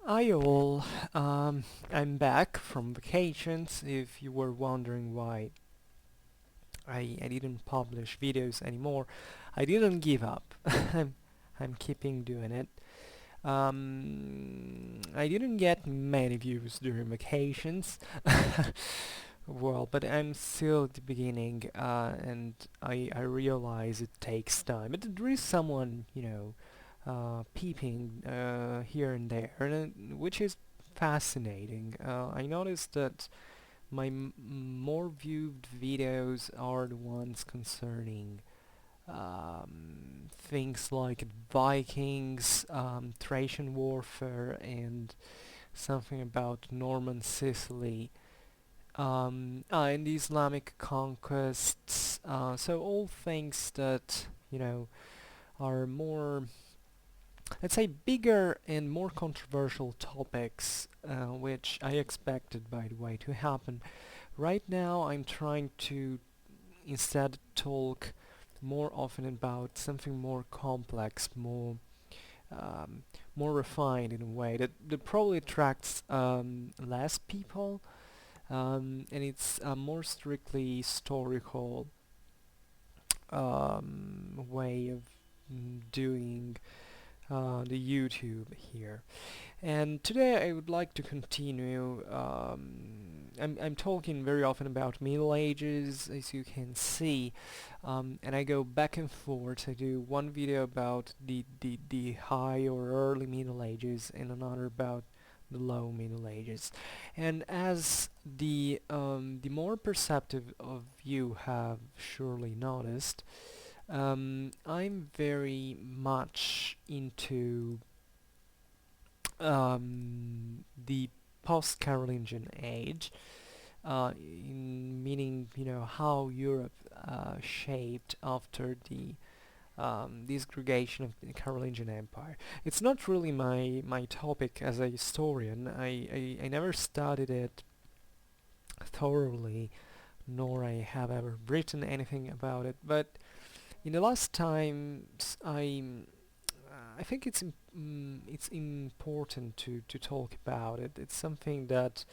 Hi all, I'm back from vacations. If you were wondering why I didn't publish videos anymore, I didn't give up. I'm keeping doing it. I didn't get many views during vacations. Well, but I'm still at the beginning, and I realize it takes time. But there is someone, peeping here and there, which is fascinating. I noticed that my more viewed videos are the ones concerning things like Vikings, Thracian warfare, and something about Norman Sicily, and the Islamic conquests. So all things that are more, let's say, bigger and more controversial topics, which I expected, by the way, to happen. Right now, I'm trying to instead talk more often about something more complex, um, more refined in a way that probably attracts less people, and it's a more strictly historical way of doing the YouTube here. And today I would like to continue. I'm talking very often about Middle Ages, as you can see, and I go back and forth. I do one video about the high or early Middle Ages and another about the low Middle Ages. And as the more perceptive of you have surely noticed, I'm very much into the post-Carolingian Age, meaning how Europe shaped after the disgregation of the Carolingian Empire. It's not really my topic as a historian. I never studied it thoroughly, nor I have ever written anything about it. But in the last times, I think it's important to talk about it. It's something that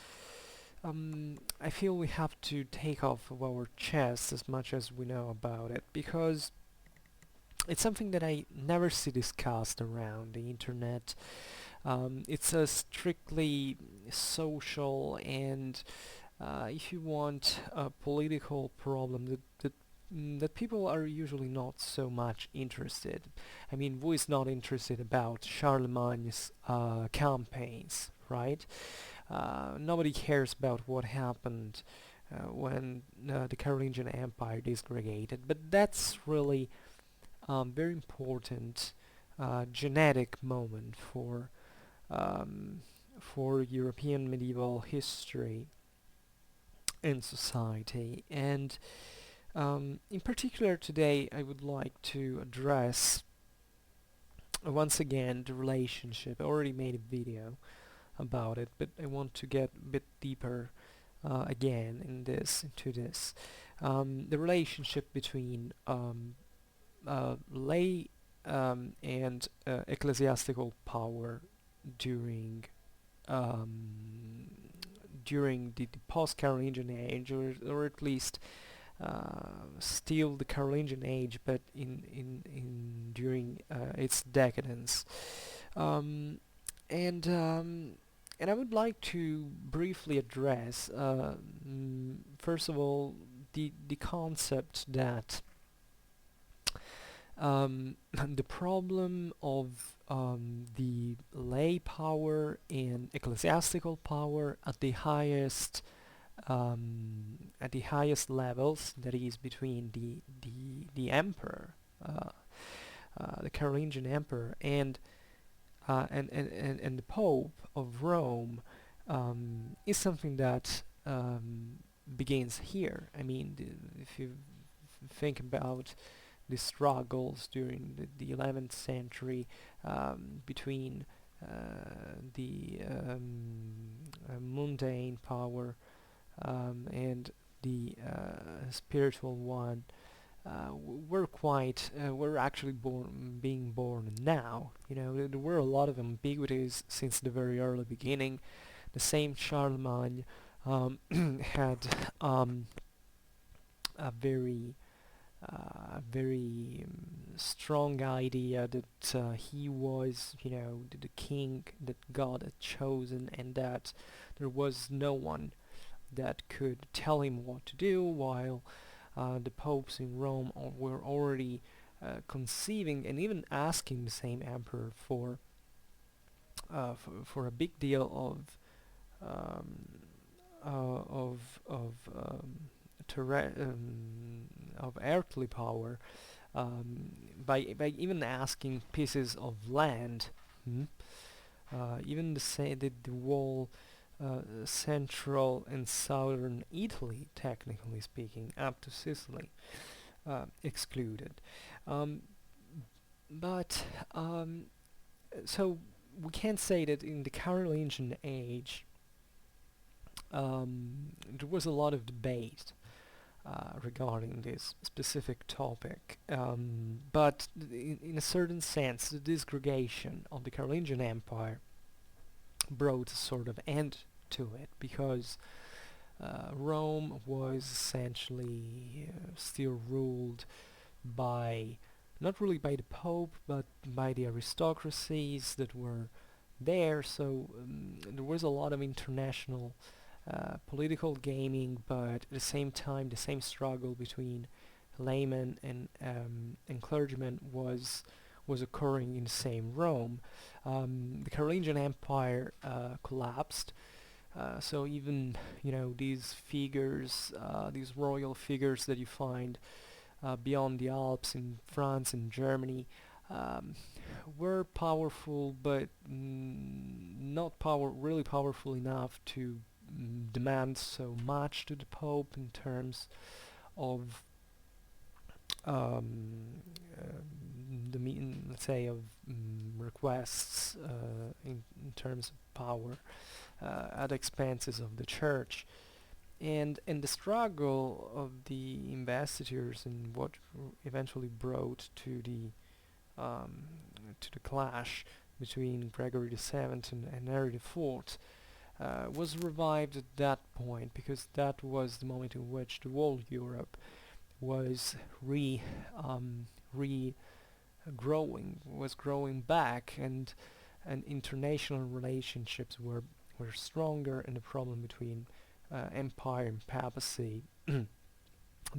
I feel we have to take off of our chest as much as we know about it, because it's something that I never see discussed around the internet. It's a strictly social and, if you want, a political problem that people are usually not so much interested. I mean, who is not interested about Charlemagne's campaigns, right? Nobody cares about what happened when the Carolingian Empire disgregated, but that's really very important genetic moment um, for European medieval history and society. And in particular today I would like to address once again the relationship. I already made a video about it, but I want to get a bit deeper again into this. The relationship between lay and ecclesiastical power during um, the post-Carolingian age, or at least still the Carolingian age, but in during its decadence. Um, and and I would like to briefly address, first of all, the concept that the problem of the lay power and ecclesiastical power at the highest levels, that is between the emperor, the Carolingian emperor, and the Pope of Rome, is something that begins here. I mean, if you think about the struggles during the 11th century, between the mundane power and the spiritual one, we're actually being born now. There were a lot of ambiguities since the very early beginning. The same Charlemagne had a very strong idea that he was, the king that God had chosen, and that there was no one that could tell him what to do, while the popes in Rome were already conceiving and even asking the same emperor for a big deal of of earthly power, by even asking pieces of land. hmm? Even the whole central and southern Italy, technically speaking, up to Sicily, excluded. Um, but so we can say that in the Carolingian Age, there was a lot of debate regarding this specific topic. But in a certain sense, the disgregation of the Carolingian Empire brought a sort of end to it, because Rome was essentially still ruled by, not really by the Pope, but by the aristocracies that were there. So there was a lot of international political gaming, but at the same time, the same struggle between laymen and clergymen was occurring in the same Rome. The Carolingian Empire collapsed. So even these figures, these royal figures that you find beyond the Alps in France and Germany, um, were powerful, but not really powerful enough to demand so much to the Pope in terms of um, let's say, of requests in terms of power at expenses of the Church. And the struggle of the investitures, and what eventually brought um, to the clash between Gregory the Seventh and Henry the Fourth, was revived at that point, because that was the moment in which the whole Europe was re growing back, and international relationships were stronger, and the problem between empire and papacy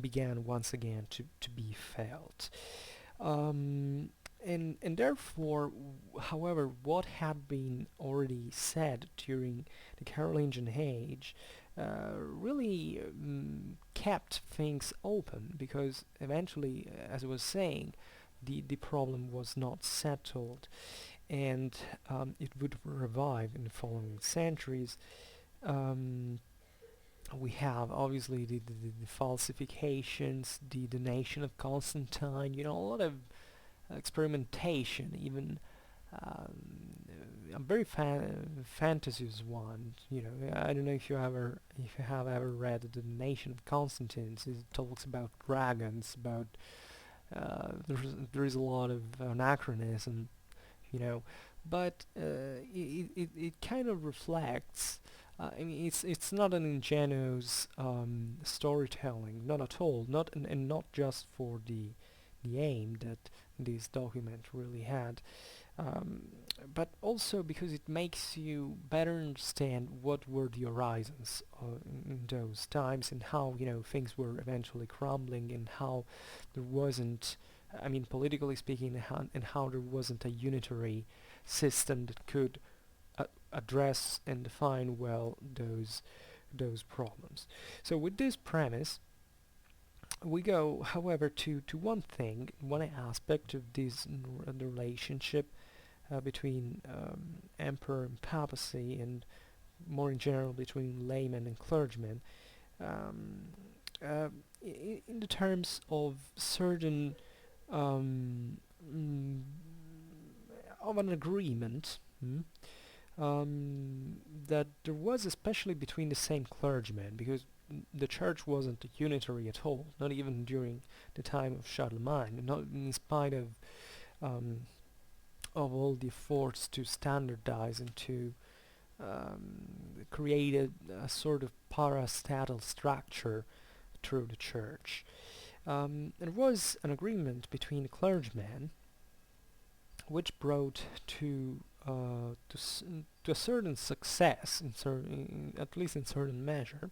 began once again to be felt. Um, and therefore, however, what had been already said during the Carolingian Age really kept things open, because eventually, as I was saying, the problem was not settled, and it would revive in the following centuries. Um, we have obviously the falsifications, the donation of Constantine, a lot of experimentation, even a very fantasious one. I don't know if you have ever read the donation of Constantine. It talks about dragons, about there is a lot of anachronism, you know, but it kind of reflects. I mean, it's not an ingenuous storytelling, not at all, not and not just for the aim that this document really had, um, but also because it makes you better understand what were the horizons in those times, and how things were eventually crumbling, and how there wasn't, I mean, politically speaking, and how there wasn't a unitary system that could address and define well those problems. So with this premise, we go, however, to one thing, one aspect of this the relationship between emperor and papacy, and more in general between laymen and clergymen, um, uh, in the terms of certain um, mm, of an agreement. That there was, especially between the same clergymen, because the church wasn't unitary at all, not even during the time of Charlemagne, not in spite um, of all the efforts to standardize and to create a sort of para-statal structure through the church. There was an agreement between the clergymen which brought to a certain success, at least in certain measure,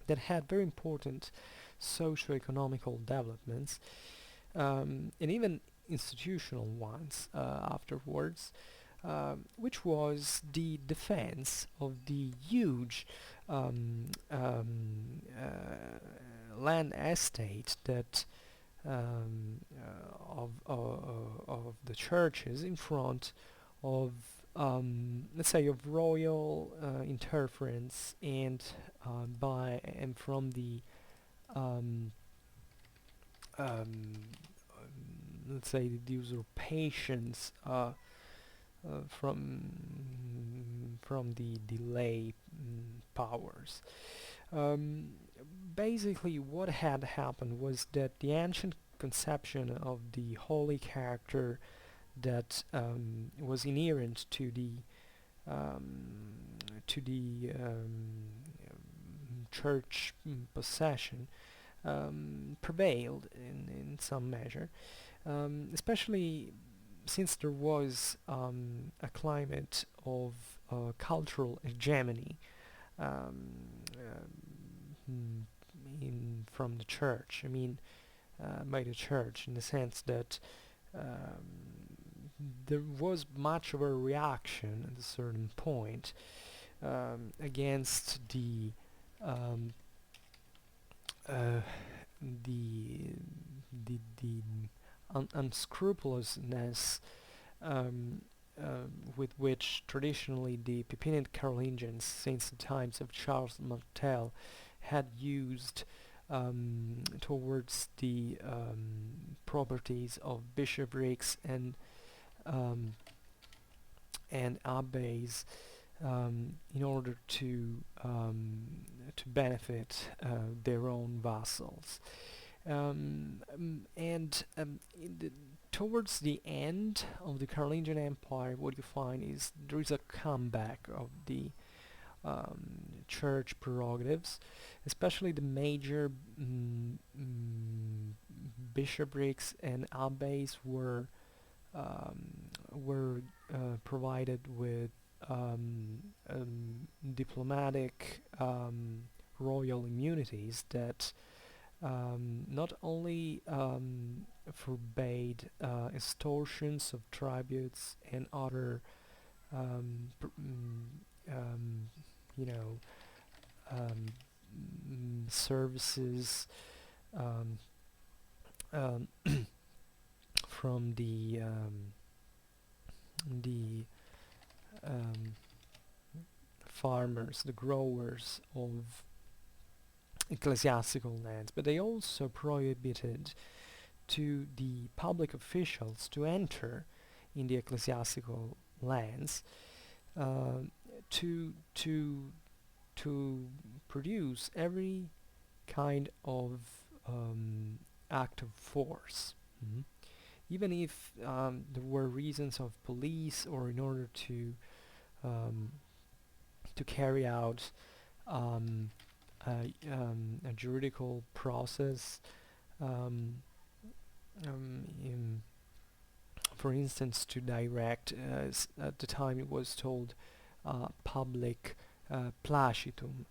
that had very important socio-economical developments, and even institutional ones afterwards, which was the defense of the huge land estate that of the churches in front of let's say of royal interference and from the um, um, let's say the usurpations from the delay powers. Um, Basically, what had happened was that the ancient conception of the holy character that was inherent to the church possession prevailed in some measure, especially since there was a climate of cultural hegemony um, from the church. I mean, by the church, in the sense that there was much of a reaction at a certain point against um, uh, the the unscrupulousness um, with which traditionally the Pipinian Carolingians, since the times of Charles Martel, had used towards the properties of bishoprics um, and abbeys in order to benefit their own vassals. Towards the end of the Carolingian Empire, what you find is there is a comeback of the church prerogatives, especially the major bishoprics and abbeys were provided with diplomatic royal immunities that not only forbade extortions of tributes and other you know services um, um, from the um, farmers, the growers of ecclesiastical lands, but they also prohibited to the public officials to enter in the ecclesiastical lands uh, to to to produce every kind of act of force. Mhm. Even if there were reasons of police or in order um, to carry out um, a juridical process, um, for instance, to direct, at the time it was told, public placitum.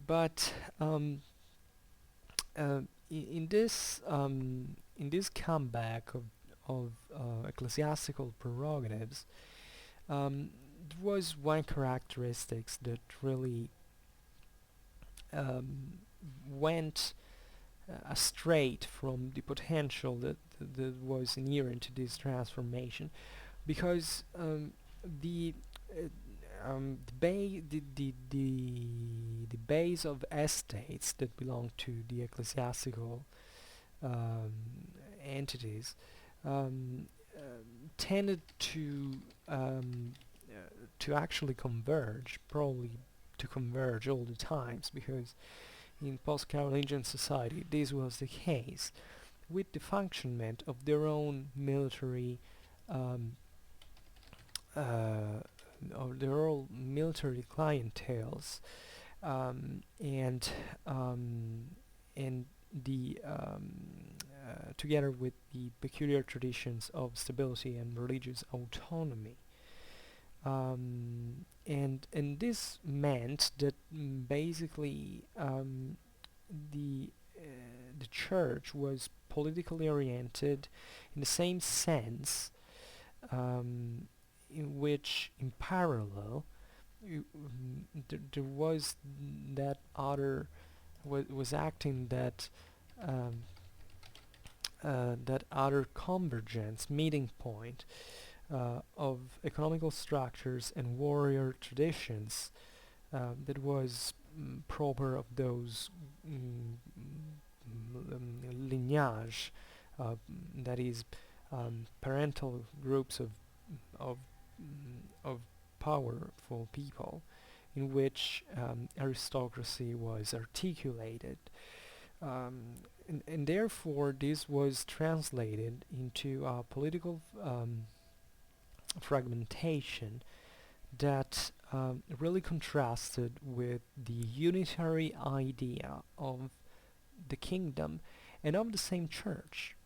But in this comeback of ecclesiastical prerogatives, there was one characteristics that really went straight from the potential that was inherent to this transformation, because the the base of estates that belong to the ecclesiastical um, entities um, tended um, to actually converge, probably to converge all the times, because in post-Carolingian society this was the case, with the functionment of their own military um, uh, or their own military clienteles, and um, and together with the peculiar traditions of stability and religious autonomy. And this meant that basically the the church was politically oriented in the same sense, um, in which, in parallel, there was that other was acting um, that other convergence meeting point of economical structures and warrior traditions that was proper of those lineage, that is, parental groups of of powerful people, in which aristocracy was articulated, and therefore this was translated into a political fragmentation that really contrasted with the unitary idea of the kingdom and of the same church,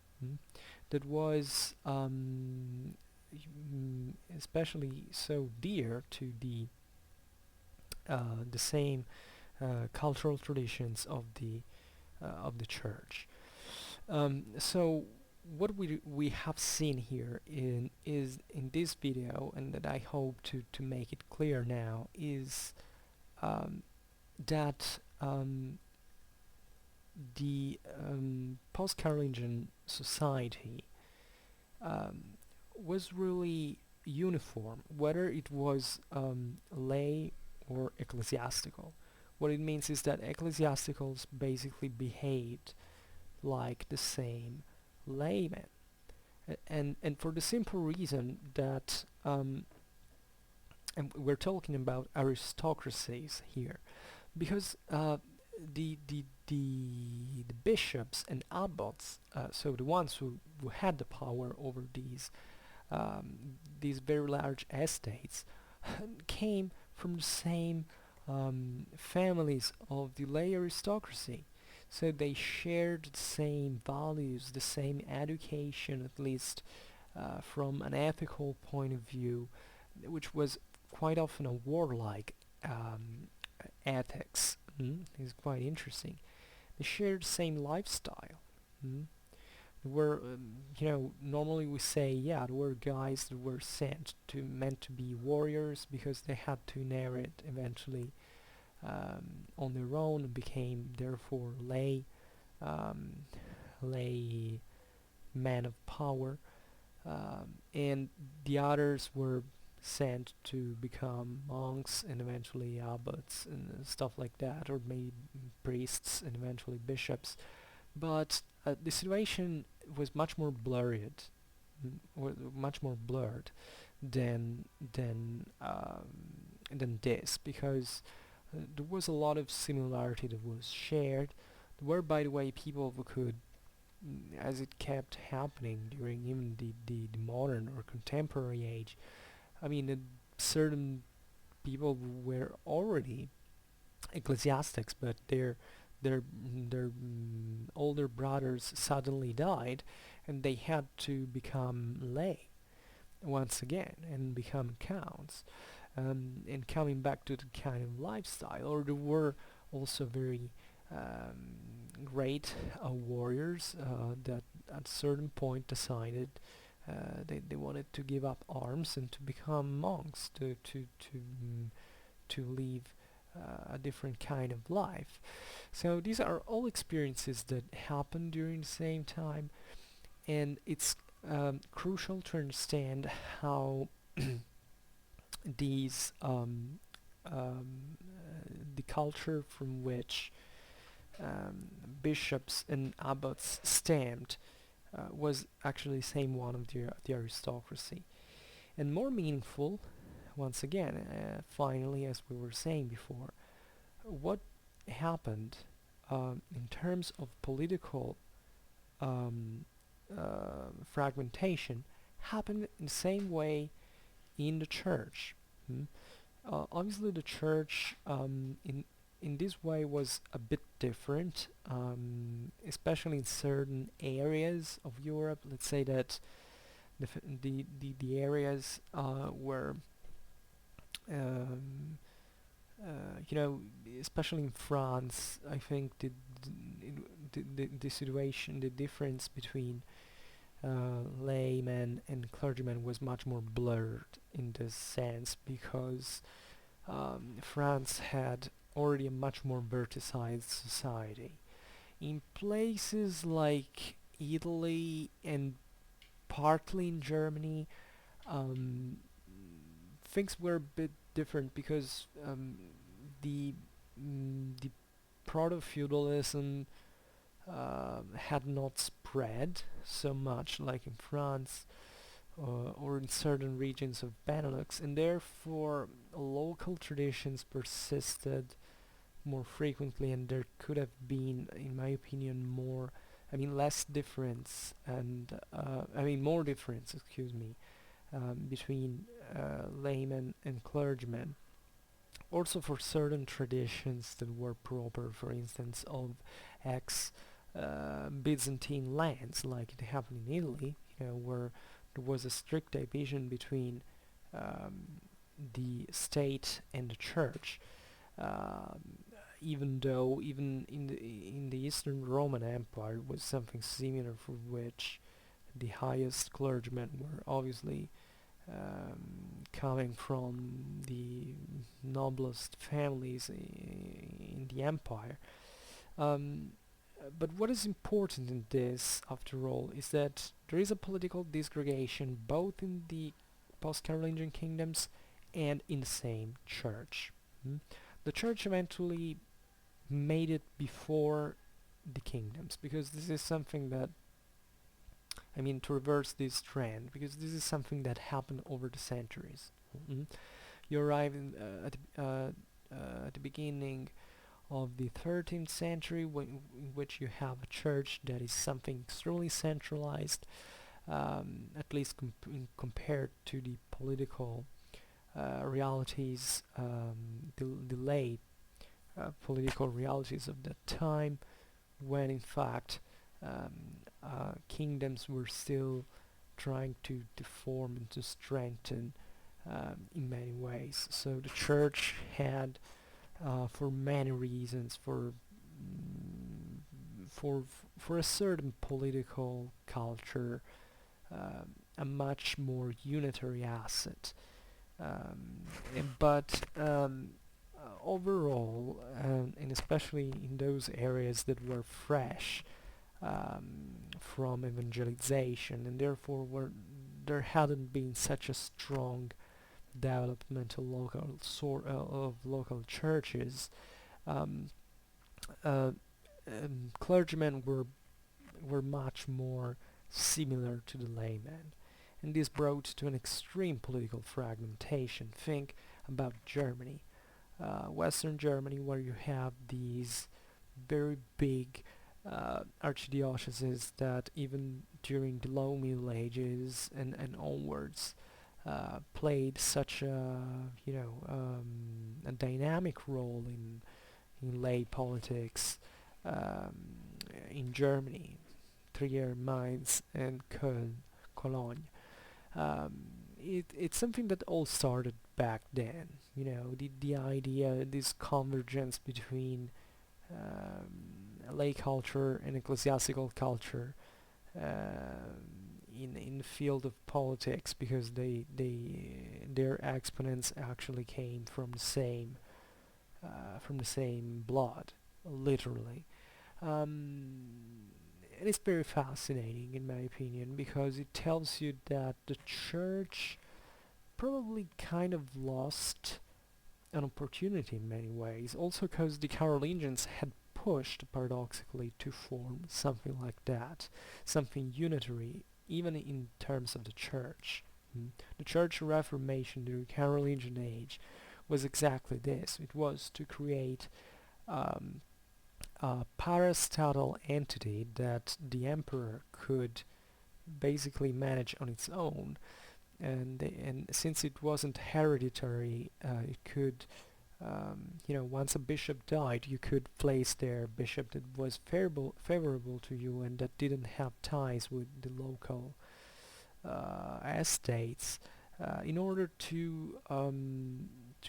that was especially so dear to the same cultural traditions of the church. So what we have seen here is in this video, and that I hope to make it clear now, is that the post-Carolingian society was really uniform, whether it was lay or ecclesiastical. What it means is that ecclesiasticals basically behaved like the same laymen, and for the simple reason that and we're talking about aristocracies here, because the bishops and abbots, so the ones who had the power over these very large estates, came from the same families of the lay aristocracy. So they shared the same values, the same education, at least from an ethical point of view, which was quite often a warlike ethics. It's quite interesting. They shared the same lifestyle. They were, normally we say, yeah, there were guys that were meant to be warriors because they had to inherit eventually on their own, and became therefore lay men of power, and the others were sent to become monks and eventually abbots and stuff like that, or maybe priests and eventually bishops. But the situation was much more blurred, much more blurred than this, because there was a lot of similarity that was shared. There were, by the way, people who could, as it kept happening during even the modern or contemporary age, I mean, certain people were already ecclesiastics, but their older brothers suddenly died, and they had to become lay once again and become counts. And coming back to the kind of lifestyle, or there were also very great warriors that at a certain point decided they wanted to give up arms and to become monks, to live a different kind of life. So these are all experiences that happen during the same time, and it's crucial to understand how these the culture from which bishops and abbots stemmed was actually the same one of the aristocracy. And more meaningful, once again, finally, as we were saying before, what happened in terms of political um, fragmentation happened in the same way in the church. mm. Obviously, the church in this way was a bit different, especially in certain areas of Europe. Let's say that the areas where um, you know, especially in France, I think the situation, the difference between laymen and clergymen was much more blurred in this sense because France had already a much more verticized society. In places like Italy and partly in Germany, um, things were a bit different because the proto-feudalism had not spread so much like in France or in certain regions of Benelux, and therefore local traditions persisted more frequently, and there could have been, in my opinion, less difference, and more difference, excuse me, between laymen and clergymen. Also, for certain traditions that were proper, for instance, of ex Byzantine lands, like it happened in Italy, where there was a strict division between the state and the church. Um, Even though, even in the Eastern Roman Empire, was something similar, for which the highest clergymen were obviously coming from the noblest families in the empire. Um, but what is important in this, after all, is that there is a political disgregation both in the post-Carolingian kingdoms and in the same church. mm. The church eventually made it before the kingdoms, because this is something that, to reverse this trend, because this is something that happened over the centuries. mm. You arrive at the beginning of the 13th century, in which you have a church that is something extremely centralized, at least compared to the political realities, the late political realities of that time, when in fact kingdoms were still trying to form and to strengthen in many ways. So the church had, for many reasons, for a certain political culture, a much more unitary asset. But overall, and especially in those areas that were fresh from evangelization, and therefore there hadn't been such a strong development of local churches, um, uh, clergymen were much more similar to the laymen, and this brought to an extreme political fragmentation. Think about Germany, Western Germany, where you have these very big archdioceses that even during the low Middle Ages and onwards played such a dynamic role in lay politics um, in Germany, Trier, Mainz, and Cologne. It's something that all started back then. The idea, this convergence between lay culture and ecclesiastical culture in the field of politics, because their exponents actually came from the same blood, literally. And it's very fascinating, in my opinion, because it tells you that the church probably kind of lost an opportunity in many ways, also because the Carolingians had pushed, paradoxically, to form something like that, something unitary, even in terms of the church. The church reformation during Carolingian Age was exactly this. It was to create um, a para-statal entity that the emperor could basically manage on its own, and since it wasn't hereditary, it could, once a bishop died, you could place their bishop that was favorable to you and that didn't have ties with the local estates, in order to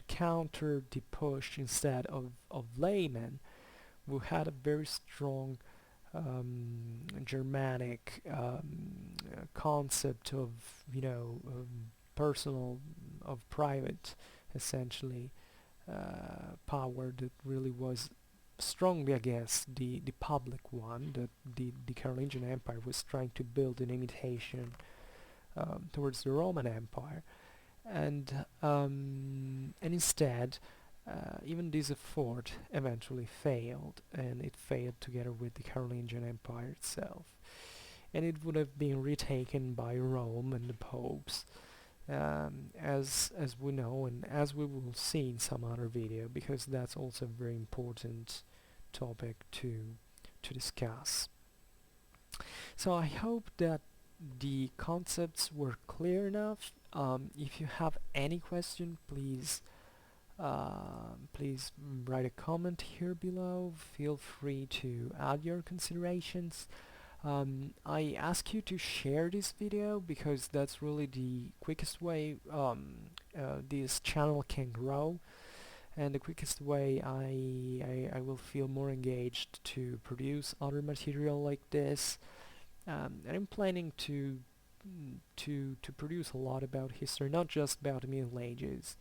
counter the push instead of laymen who had a very strong Germanic concept of, personal, of private, essentially, power that really was strongly against the public one that the Carolingian Empire was trying to build in imitation towards the Roman Empire, and instead, even this effort eventually failed, and it failed together with the Carolingian Empire itself, and it would have been retaken by Rome and the popes, as we know and as we will see in some other video, because that's also a very important topic to discuss. So I hope that the concepts were clear enough. If you have any question, please write a comment here below. Feel free to add your considerations. I ask you to share this video because that's really the quickest way this channel can grow, and the quickest way I will feel more engaged to produce other material like this. And I'm planning to produce a lot about history, not just about the Middle Ages,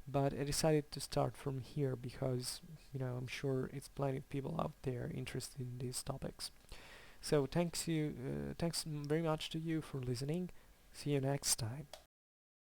but I decided to start from here because, I'm sure it's plenty of people out there interested in these topics. So thanks very much to you for listening. See you next time.